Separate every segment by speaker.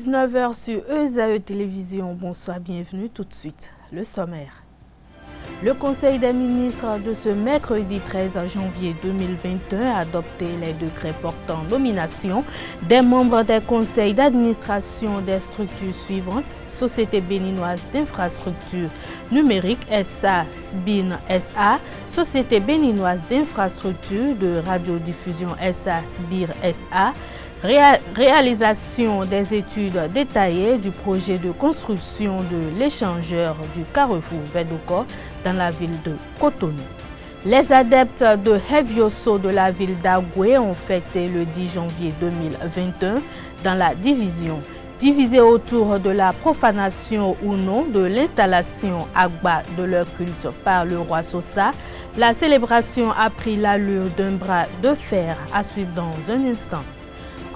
Speaker 1: 19h sur ESAE Télévision. Bonsoir, bienvenue tout de suite. Le sommaire. Le Conseil des ministres de ce mercredi 13 janvier 2021 a adopté les décrets portant nomination des membres des conseils d'administration des structures suivantes: Société béninoise d'infrastructures numériques SA SBIN SA, Société béninoise d'infrastructures de radiodiffusion SA SBIR SA, réalisation des études détaillées du projet de construction de l'échangeur du carrefour Vedoko dans la ville de Cotonou. Les adeptes de Hevioso de la ville d'Agoué ont fêté le 10 janvier 2021 dans la division. Divisés autour de la profanation ou non de l'installation Agba de leur culte par le roi Sosa, la célébration a pris l'allure d'un bras de fer à suivre dans un instant.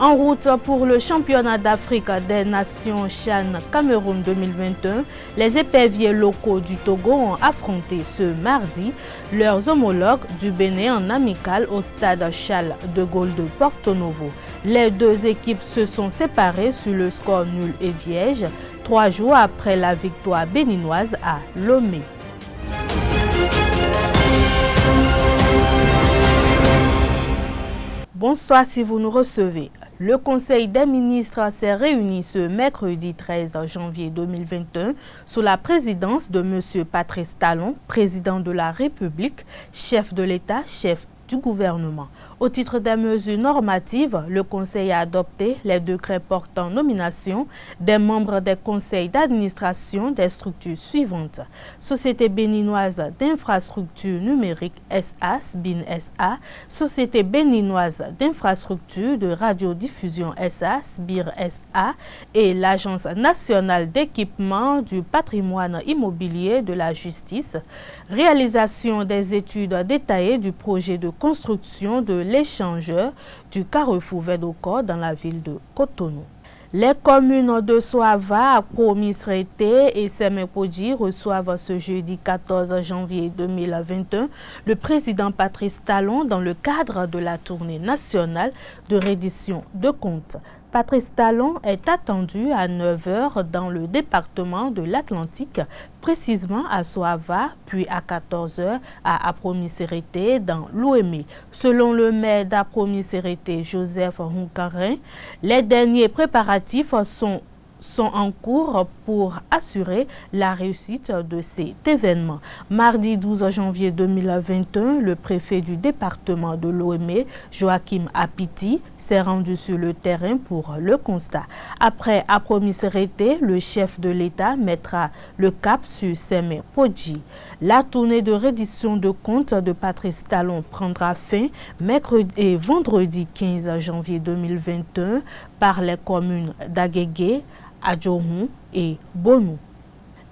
Speaker 1: En route pour le championnat d'Afrique des Nations CHAN Cameroun 2021, les éperviers locaux du Togo ont affronté ce mardi leurs homologues du Bénin en amical au stade Charles de Gaulle de Porto Novo. Les deux équipes se sont séparées sur le score nul et vierge, 3 jours après la victoire béninoise à Lomé. Bonsoir si vous nous recevez. Le Conseil des ministres s'est réuni ce mercredi 13 janvier 2021 sous la présidence de M. Patrice Talon, président de la République, chef de l'État, chef du gouvernement. Au titre des mesures normatives, le Conseil a adopté les décrets portant nomination des membres des conseils d'administration des structures suivantes: Société béninoise d'infrastructures numériques SA SBIN SA, Société béninoise d'infrastructures de radiodiffusion SA SBIR SA et l'Agence nationale d'équipement du patrimoine immobilier de la justice. Réalisation des études détaillées du projet de construction de l'échangeur du carrefour Vedoko dans la ville de Cotonou. Les communes de Soava, Akomisrete et Semepodji reçoivent ce jeudi 14 janvier 2021 le président Patrice Talon dans le cadre de la tournée nationale de reddition de comptes. Patrice Talon est attendu à 9h dans le département de l'Atlantique, précisément à Soava, puis à 14h à Apromiserete dans l'Ouémé. Selon le maire d'Apromiserete, Joseph Hunkarin, les derniers préparatifs sont en cours pour assurer la réussite de cet événement. Mardi 12 janvier 2021, le préfet du département de l'Ouémé, Joachim Apiti, s'est rendu sur le terrain pour le constat. Après Apromiserete, le chef de l'État mettra le cap sur Semepodji. La tournée de reddition de comptes de Patrice Talon prendra fin mercredi et vendredi 15 janvier 2021 par les communes d'Agégué, Adjohun et Bonou.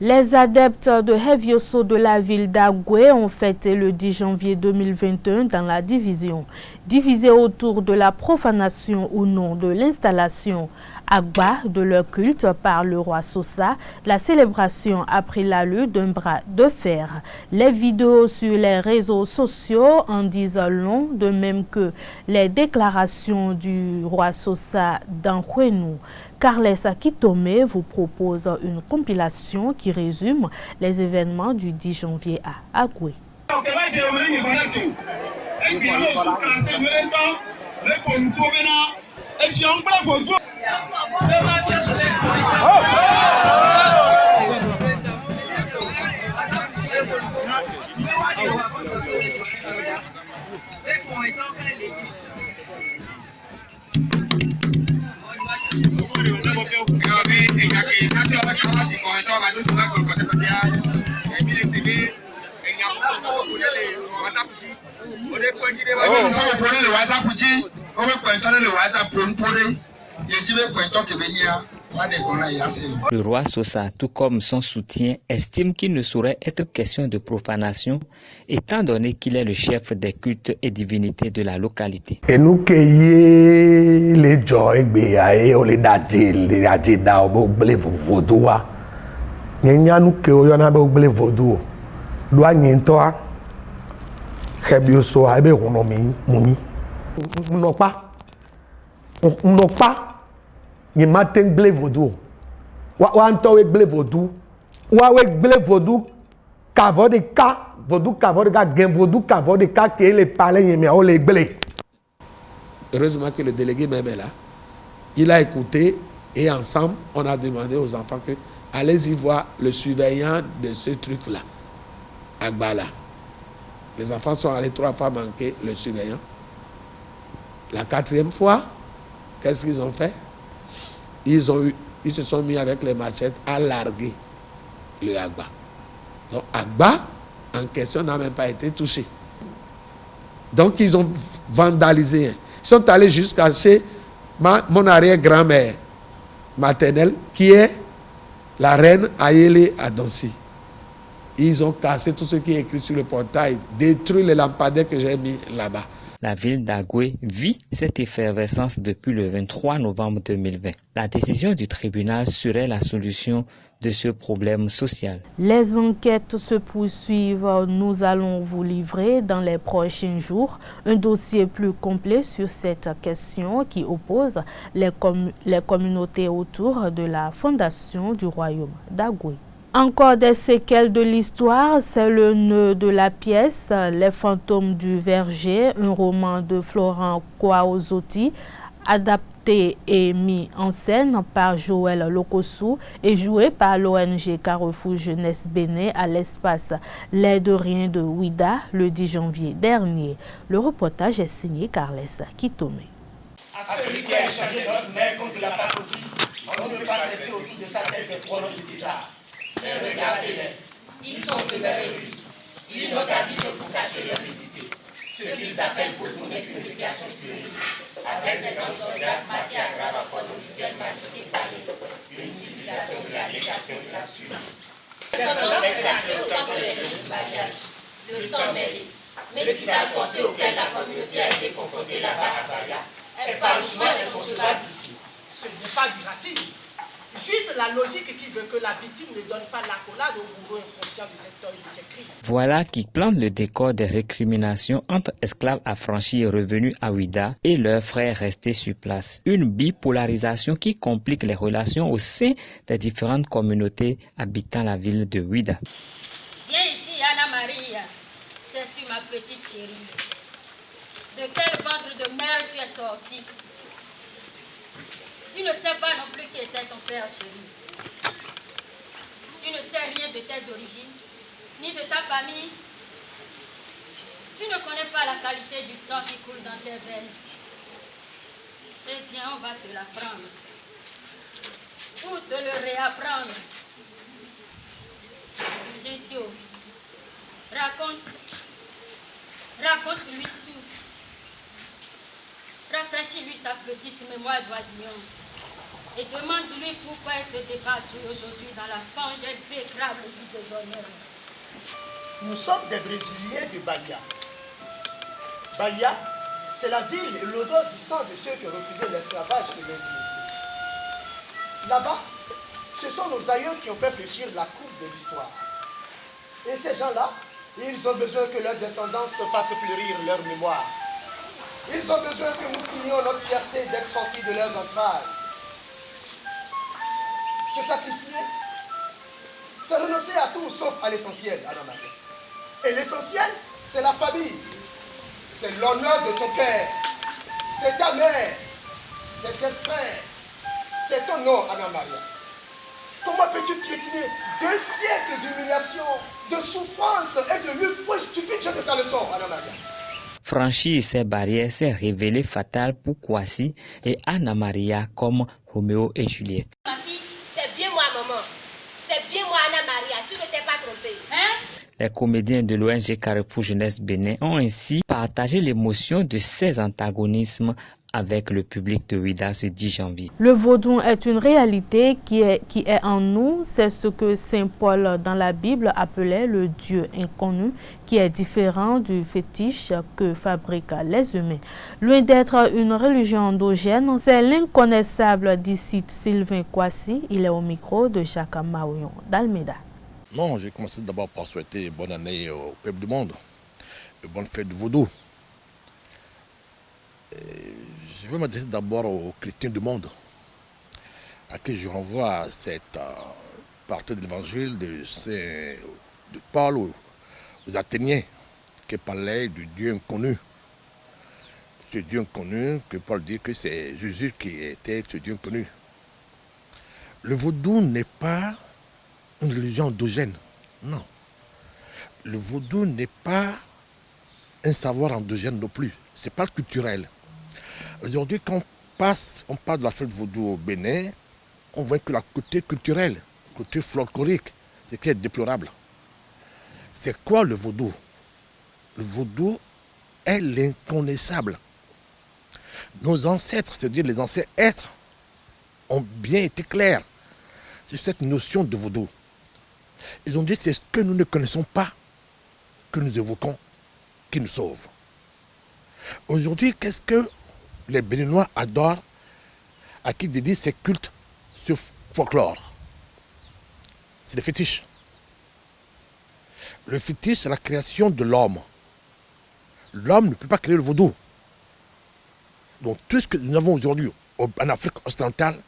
Speaker 1: Les adeptes de Hevioso de la ville d'Agoué ont fêté le 10 janvier 2021 dans la division. Divisés autour de la profanation ou non de l'installation Agba de leur culte par le roi Sosa, la célébration a pris l'allure d'un bras de fer. Les vidéos sur les réseaux sociaux en disent long, de même que les déclarations du roi Sosa dans Huenu. Carles Akitome vous propose une compilation qui résume les événements du 10 janvier à Agoué.
Speaker 2: Le roi Sosa, tout comme son soutien, estime qu'il ne saurait être question de profanation, étant donné qu'il est le chef des cultes et divinités de la localité.
Speaker 3: Et nous cueillons les joies, les dadjis, les vaudois. Nous cueillons les vaudois. Nous Hevioso a ebe honomi muni. On n'a pas ni matin blé vaudou wa anto blé vaudou wa blé vaudou cavo de ka vaudou cavo de ka gain vaudou cavo de ka que les parler ni mais on les blé.
Speaker 4: Heureusement que le délégué même est là. Il a écouté et ensemble on a demandé aux enfants que allez-y voir le surveillant de ce truc là à Gbala. Les enfants sont allés 3 fois manquer le surveillant. La 4e fois, qu'est-ce qu'ils ont fait? Ils se sont mis avec les machettes à larguer le Agba. Donc Agba, en question, n'a même pas été touché. Donc ils ont vandalisé. Ils sont allés jusqu'à chez mon arrière-grand-mère maternelle, qui est la reine Ayele Adonsi. Ils ont cassé tout ce qui est écrit sur le portail, détruit les lampadaires que j'ai mis là-bas.
Speaker 2: La ville d'Agoué vit cette effervescence depuis le 23 novembre 2020. La décision du tribunal serait la solution de ce problème social.
Speaker 1: Les enquêtes se poursuivent. Nous allons vous livrer dans les prochains jours un dossier plus complet sur cette question qui oppose les communautés autour de la fondation du royaume d'Agoué. Encore des séquelles de l'histoire, c'est le nœud de la pièce Les fantômes du verger, un roman de Florent Kouaozotti, adapté et mis en scène par Joël Lokossou et joué par l'ONG Carrefour Jeunesse Bénin à l'espace L'air de rien de Ouida le 10 janvier dernier. Le reportage est signé Carles Kitome.
Speaker 5: À celui qui a échangé notre mère contre la pacotille, on ne peut pas laisser autour de sa tête des couronnes de César. Mais regardez-les, ils sont demeurés russes. Ils n'ont d'habitude pour cacher leur nudité. Ce qu'ils appellent vautour n'est qu'une récréation stérile, avec des grands soldats marqués à grave forme de rituel magique et païen, une civilisation de la négation de la survie. Son nom est sacré au temple des lieux du mariage, le sang mêlé, métissage forcé auquel la communauté a été confrontée là-bas à Baya, est farouchement inconcevable ici. Ce n'est pas du racisme. Juste la logique qui veut que la victime ne donne pas l'accolade au bourreau inconscient de cet homme et de ses crimes.
Speaker 2: Voilà qui plante le décor des récriminations entre esclaves affranchis revenus à Ouida et leurs frères restés sur place. Une bipolarisation qui complique les relations au sein des différentes communautés habitant la ville de Ouida.
Speaker 6: Viens ici, Anna Maria. C'est-tu ma petite chérie? De quel ventre de mère tu es sortie? Tu ne sais pas non plus qui était ton père chéri. Tu ne sais rien de tes origines, ni de ta famille. Tu ne connais pas la qualité du sang qui coule dans tes veines. Eh bien, on va te l'apprendre. Ou te le réapprendre. Vigencio, raconte-lui tout. Rafraîchis-lui sa petite mémoire d'oisillon. Et demande-lui pourquoi elle se débattu aujourd'hui dans la fange exécrable du déshonneur.
Speaker 5: Nous sommes des Brésiliens de Bahia. Bahia, c'est la ville et l'odeur du sang de ceux qui ont refusé l'esclavage et l'indignité. Là-bas, ce sont nos aïeux qui ont fait fléchir la coupe de l'histoire. Et ces gens-là, ils ont besoin que leur descendance fasse fleurir leur mémoire. Ils ont besoin que nous prenions notre fierté d'être sortis de leurs entrailles. Se sacrifier, c'est renoncer à tout sauf à l'essentiel, Anna Maria. Et l'essentiel, c'est la famille. C'est l'honneur de ton père. C'est ta mère. C'est tes frères. C'est ton nom, Anna Maria. Comment peux-tu piétiner 2 siècles d'humiliation, de souffrance et de lutte pour une stupide jeu de ta leçon, Anna Maria?
Speaker 2: Franchir ces barrières s'est révélé fatal pour Kwasi et Anna Maria comme Roméo et Juliette.
Speaker 6: Ma fille,
Speaker 7: c'est bien moi, maman. C'est bien moi, Anna Maria. Tu ne t'es pas trompée.
Speaker 6: hein?
Speaker 2: Les comédiens de l'ONG Carrefour Jeunesse Bénin ont ainsi partagé l'émotion de ces antagonismes avec le public de Ouida ce 10 janvier.
Speaker 1: Le vaudou est une réalité qui est en nous. C'est ce que saint Paul dans la Bible appelait le Dieu inconnu, qui est différent du fétiche que fabriquent les humains. Loin d'être une religion endogène, c'est l'inconnaissable disciple Sylvain Kwasi. Il est au micro de Jacques Maouillon d'Almeida.
Speaker 8: Non, j'ai commencé d'abord par souhaiter bonne année au peuple du monde, et bonne fête du vaudou. Je veux m'adresser d'abord aux chrétiens du monde. à qui je renvoie cette partie de l'évangile de Paul aux Athéniens, qui parlait du Dieu inconnu. Ce Dieu inconnu, que Paul dit que c'est Jésus qui était ce Dieu inconnu. Le vaudou n'est pas une religion endogène, non. Le vaudou n'est pas un savoir endogène non plus, c'est pas culturel. Aujourd'hui, quand on parle de la fête vaudou au Bénin, on voit que la côté culturel, le côté folklorique, c'est qui est déplorable. C'est quoi le vaudou? Le vaudou est l'inconnaissable. Nos ancêtres, c'est-à-dire les anciens êtres, ont bien été clairs sur cette notion de vaudou. Ils ont dit c'est ce que nous ne connaissons pas que nous évoquons qui nous sauve. Aujourd'hui, qu'est-ce que les Béninois adorent, à qui dédient ces cultes sur folklore? C'est les fétiches. Le fétiche, c'est la création de l'homme. L'homme ne peut pas créer le vaudou. Donc tout ce que nous avons aujourd'hui en Afrique occidentale,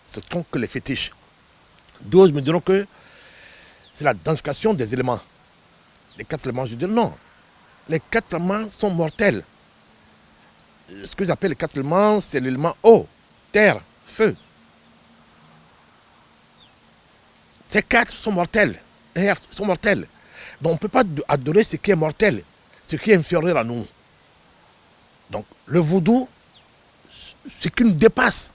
Speaker 8: ce sont que les fétiches. D'autres me diront que c'est la dansification des éléments. Les 4 éléments, je dis non. Les 4 éléments sont mortels. Ce que j'appelle les 4 éléments, c'est l'élément eau, terre, feu. Ces 4 sont mortels. Air sont mortels. Donc on ne peut pas adorer ce qui est mortel, ce qui est inférieur à nous. Donc le vaudou, ce qui nous dépasse,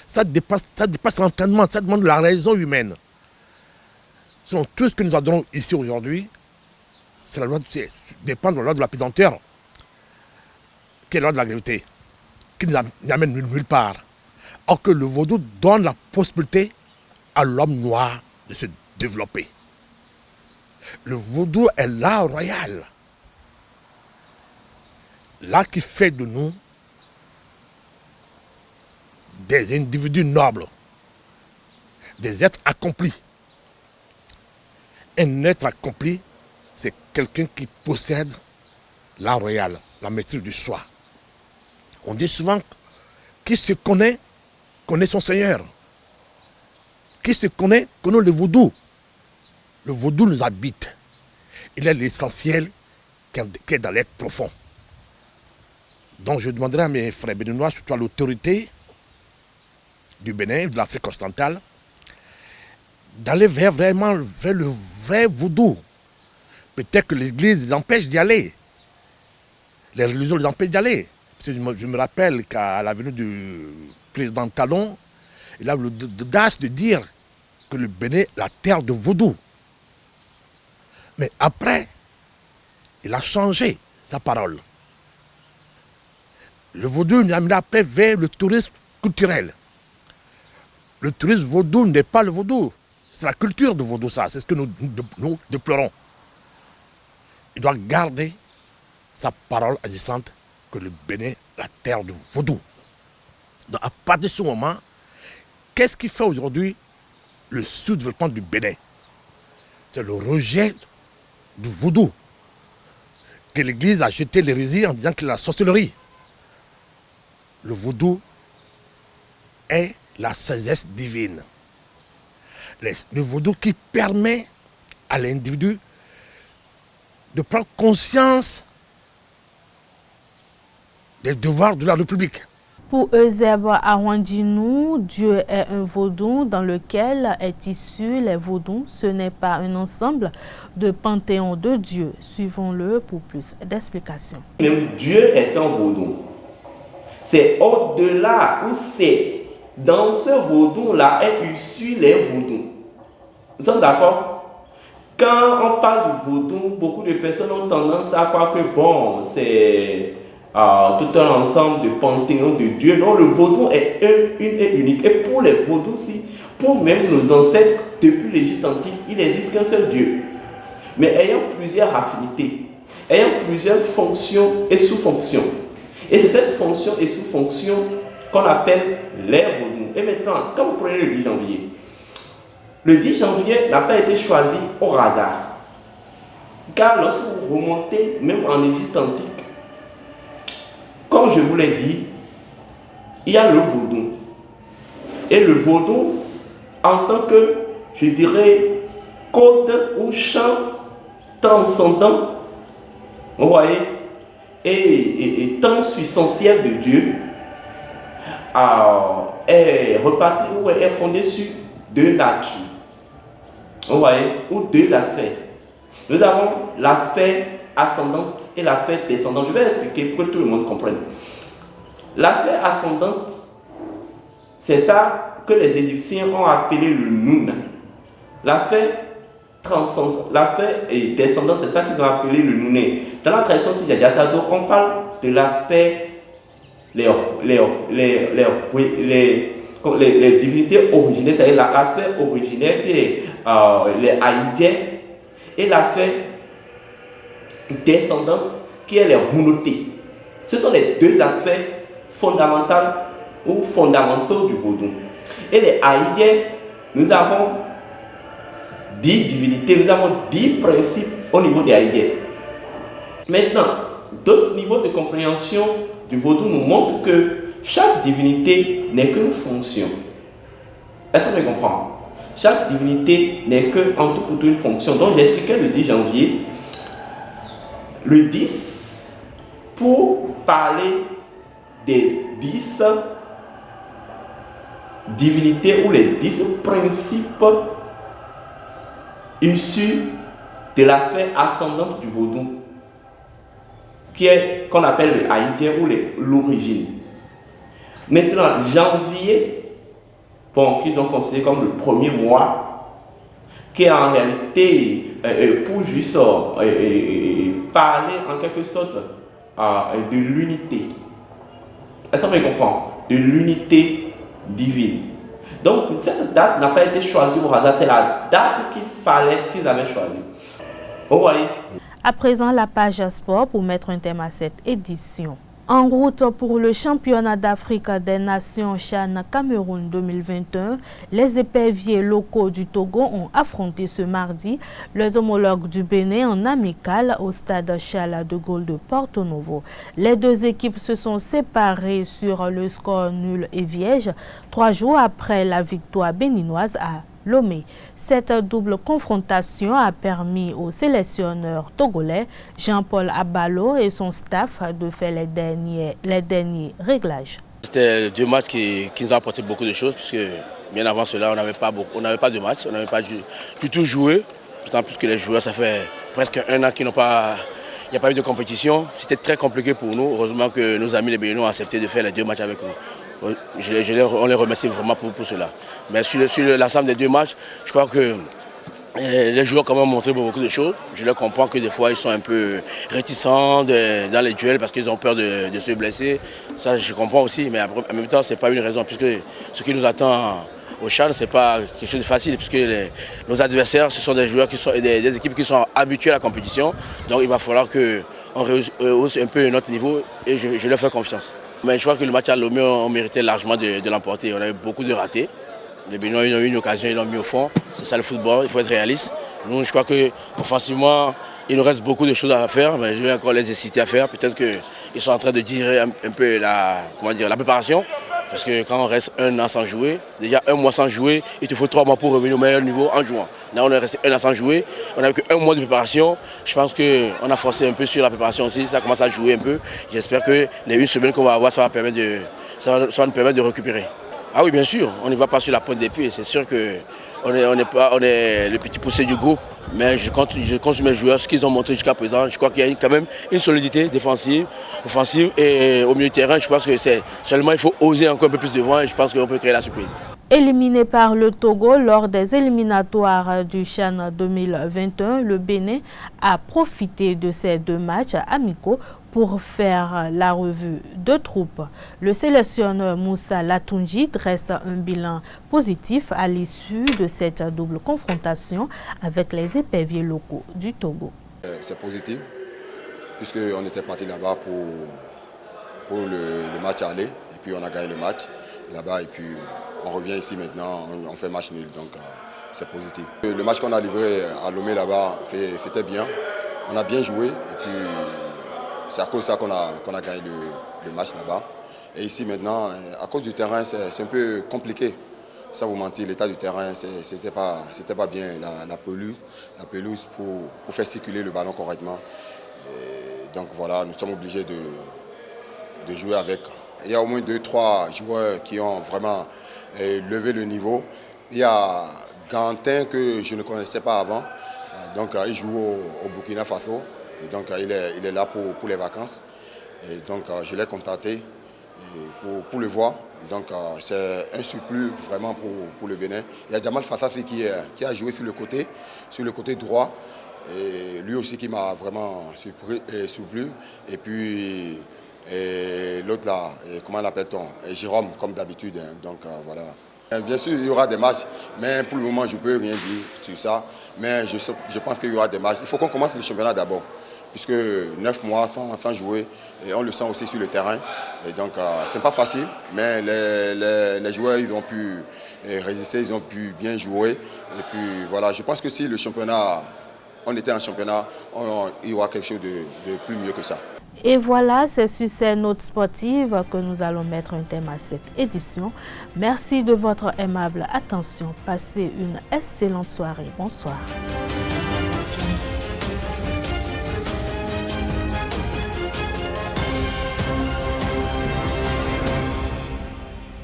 Speaker 8: ça dépasse l'entendement, ça demande la raison humaine. Selon tout ce que nous adorons ici aujourd'hui, c'est la loi, dépend de la loi de la pesanteur, qui est la loi de la gravité, qui nous amène nulle part. Or que le vaudou donne la possibilité à l'homme noir de se développer. Le vaudou est l'art royal. L'art qui fait de nous des individus nobles, des êtres accomplis. Un être accompli, c'est quelqu'un qui possède l'art royal, la maîtrise du soi. On dit souvent qui se connaît, connaît son Seigneur. Qui se connaît, connaît le vaudou. Le vaudou nous habite. Il est l'essentiel qui est dans l'être profond. Donc je demanderai à mes frères béninois, surtout à l'autorité du Bénin, de l'Afrique occidentale, d'aller vers le vrai vaudou. Peut-être que l'Église les empêche d'y aller. Les religions les empêchent d'y aller. Parce que je me rappelle qu'à la venue du président Talon, il a l'audace de dire que le Bénin est la terre de vaudou. Mais après, il a changé sa parole. Le vaudou nous a amené après vers le tourisme culturel. Le tourisme vaudou n'est pas le vaudou. C'est la culture de vaudou, ça. C'est ce que nous déplorons. Il doit garder sa parole agissante que le Bénin est la terre du vaudou. Donc à partir de ce moment, qu'est-ce qui fait aujourd'hui le sous-développement du Bénin? C'est le rejet du vaudou. Que l'Église a jeté l'hérésie en disant que c'est la sorcellerie. Le vaudou est la sagesse divine. Le vaudou qui permet à l'individu de prendre conscience des devoirs de la République.
Speaker 1: Pour Eusèbe Awandinou, Dieu est un vaudou dans lequel est issu les vaudous. Ce n'est pas un ensemble de panthéons de Dieu. Suivons-le pour plus d'explications.
Speaker 9: Même Dieu est un vaudou. C'est au-delà où c'est dans ce vaudou-là est issu les vaudous. Nous sommes d'accord? Quand on parle du vaudou, beaucoup de personnes ont tendance à croire que bon, c'est tout un ensemble de panthéons de Dieu. Non, le vaudou est une et unique. Et pour les vaudous, pour même nos ancêtres, depuis l'Égypte antique, il n'existe qu'un seul Dieu. Mais ayant plusieurs affinités, ayant plusieurs fonctions et sous-fonctions. Et c'est cette fonction et sous-fonction qu'on appelle les vaudous. Et maintenant, quand vous prenez le 10 janvier, le 10 janvier n'a pas été choisi au hasard. Car lorsque vous remontez, même en Égypte antique, comme je vous l'ai dit, il y a le vaudou. Et le vaudou, en tant que, je dirais, code ou chant transcendant, vous voyez, et temps substantiel de Dieu, est reparti ou est fondé sur deux natures, vous voyez, ou deux aspects. Nous avons l'aspect ascendant et l'aspect descendant. Je vais expliquer pour que tout le monde comprenne. L'aspect ascendant, c'est ça que les Égyptiens ont appelé le Noun. L'aspect transcendant, l'aspect descendant, c'est ça qu'ils ont appelé le Nouné. Dans la tradition Sidiadiatado, on parle de l'aspect, les divinités originaires, c'est-à-dire l'aspect originaire qui est les Haïdiens, et l'aspect descendant qui est les Rounotés. Ce sont les deux aspects fondamentaux du vaudou. Et les Haïdiens, nous avons 10 divinités, nous avons 10 principes au niveau des Haïdiens. Maintenant, d'autres niveaux de compréhension du vaudou nous montrent que chaque divinité n'est qu'une fonction. Est-ce que vous comprenez? Chaque divinité n'est que en tout pour tout une fonction. Donc j'expliquais le 10 janvier, le 10, pour parler des 10 divinités ou les 10 principes issus de l'aspect ascendant du vaudou, qu'on appelle le haïtien ou l'origine. Maintenant, janvier, qu'ils ont considéré comme le premier mois, qui est en réalité pour juste parler en quelque sorte de l'unité. Est-ce que vous comprenez? De l'unité divine. Donc cette date n'a pas été choisie au hasard, c'est la date qu'il fallait qu'ils avaient choisie. Vous voyez?
Speaker 1: À présent, la page sport pour mettre un thème à cette édition. En route pour le championnat d'Afrique des Nations CHAN Cameroun 2021, les éperviers locaux du Togo ont affronté ce mardi les homologues du Bénin en amical au stade Charles de Gaulle de Porto Novo. Les deux équipes se sont séparées sur le score nul et vierge 3 jours après la victoire béninoise à Lomé. Cette double confrontation a permis au sélectionneur togolais Jean-Paul Abalo et son staff de faire les derniers réglages.
Speaker 10: C'était deux matchs qui nous ont apporté beaucoup de choses, puisque bien avant cela, on n'avait pas de match, on n'avait pas du tout joué. D'autant plus que les joueurs, ça fait presque 1 an qu'il n'y a pas eu de compétition. C'était très compliqué pour nous. Heureusement que nos amis les Béninois ont accepté de faire les 2 matchs avec nous. On les remercie vraiment pour cela. Mais sur l'ensemble des 2 matchs, je crois que les joueurs ont quand même montré beaucoup de choses. Je les comprends que des fois ils sont un peu réticents dans les duels parce qu'ils ont peur de se blesser. Ça je comprends aussi, mais en même temps ce n'est pas une raison, puisque ce qui nous attend au CHAN, ce n'est pas quelque chose de facile, puisque nos adversaires, ce sont des joueurs qui sont des équipes qui sont habituées à la compétition. Donc il va falloir qu'on rehausse un peu notre niveau et je leur fais confiance. Mais je crois que le match à Lomé, on méritait largement de l'emporter. On avait beaucoup de ratés. Les Béninois ont eu une occasion, ils l'ont mis au fond. C'est ça le football, il faut être réaliste. Nous, je crois qu'offensivement, il nous reste beaucoup de choses à faire, mais je vais encore les inciter à faire. Peut-être qu'ils sont en train de tirer un peu la préparation. Parce que quand on reste 1 an sans jouer, déjà 1 mois sans jouer, il te faut 3 mois pour revenir au meilleur niveau en jouant. Là, on est resté 1 an sans jouer, on n'a que 1 mois de préparation. Je pense qu'on a forcé un peu sur la préparation aussi, ça commence à jouer un peu. J'espère que les 1 semaine qu'on va avoir, ça va nous permettre de récupérer. Ah oui, bien sûr, on ne va pas sur la pointe des pieds. C'est sûr qu'on est le petit poussé du groupe, mais je compte sur mes joueurs, ce qu'ils ont montré jusqu'à présent. Je crois qu'il y a quand même une solidité défensive, offensive, et au milieu de terrain, je pense que seulement il faut oser encore un peu plus devant et je pense qu'on peut créer la surprise.
Speaker 1: Éliminé par le Togo lors des éliminatoires du CHAN 2021, le Bénin a profité de ces 2 matchs amicaux pour faire la revue de troupes. Le sélectionneur Moussa Latunji dresse un bilan positif à l'issue de cette double confrontation avec les éperviers locaux du Togo.
Speaker 11: C'est positif, puisqu'on était parti là-bas pour le match aller, et puis on a gagné le match là-bas, et puis on revient ici maintenant, on fait match nul, donc c'est positif. Le match qu'on a livré à Lomé là-bas, c'était bien, on a bien joué, et puis c'est à cause de ça qu'on a gagné le match là-bas. Et ici maintenant, à cause du terrain, c'est un peu compliqué. sans vous mentir, l'état du terrain, c'était pas bien. La pelouse pour faire circuler le ballon correctement. Et donc voilà, nous sommes obligés de jouer avec. Il y a au moins 2-3 joueurs qui ont vraiment levé le niveau. Il y a Gantin que je ne connaissais pas avant. Donc il joue au Burkina Faso. Et donc il est là pour les vacances. Et donc je l'ai contacté pour le voir. Donc c'est un surplus vraiment pour le Bénin. Il y a Jamal Fassassi qui a joué sur le côté droit. Et lui aussi qui m'a vraiment surpris. Et puis l'autre là, comment l'appelle-t-on? Jérôme, comme d'habitude. Donc voilà. Bien sûr, il y aura des matchs, mais pour le moment, je ne peux rien dire sur ça. Mais je pense qu'il y aura des matchs. Il faut qu'on commence le championnat d'abord, puisque 9 mois sans jouer, et on le sent aussi sur le terrain. Et donc, ce n'est pas facile, mais les joueurs, ils ont pu résister, ils ont pu bien jouer. Et puis voilà, je pense que si le championnat, on était en championnat, il y aura quelque chose de plus mieux que ça.
Speaker 1: Et voilà, c'est sur ces notes sportives que nous allons mettre un thème à cette édition. Merci de votre aimable attention. Passez une excellente soirée. Bonsoir.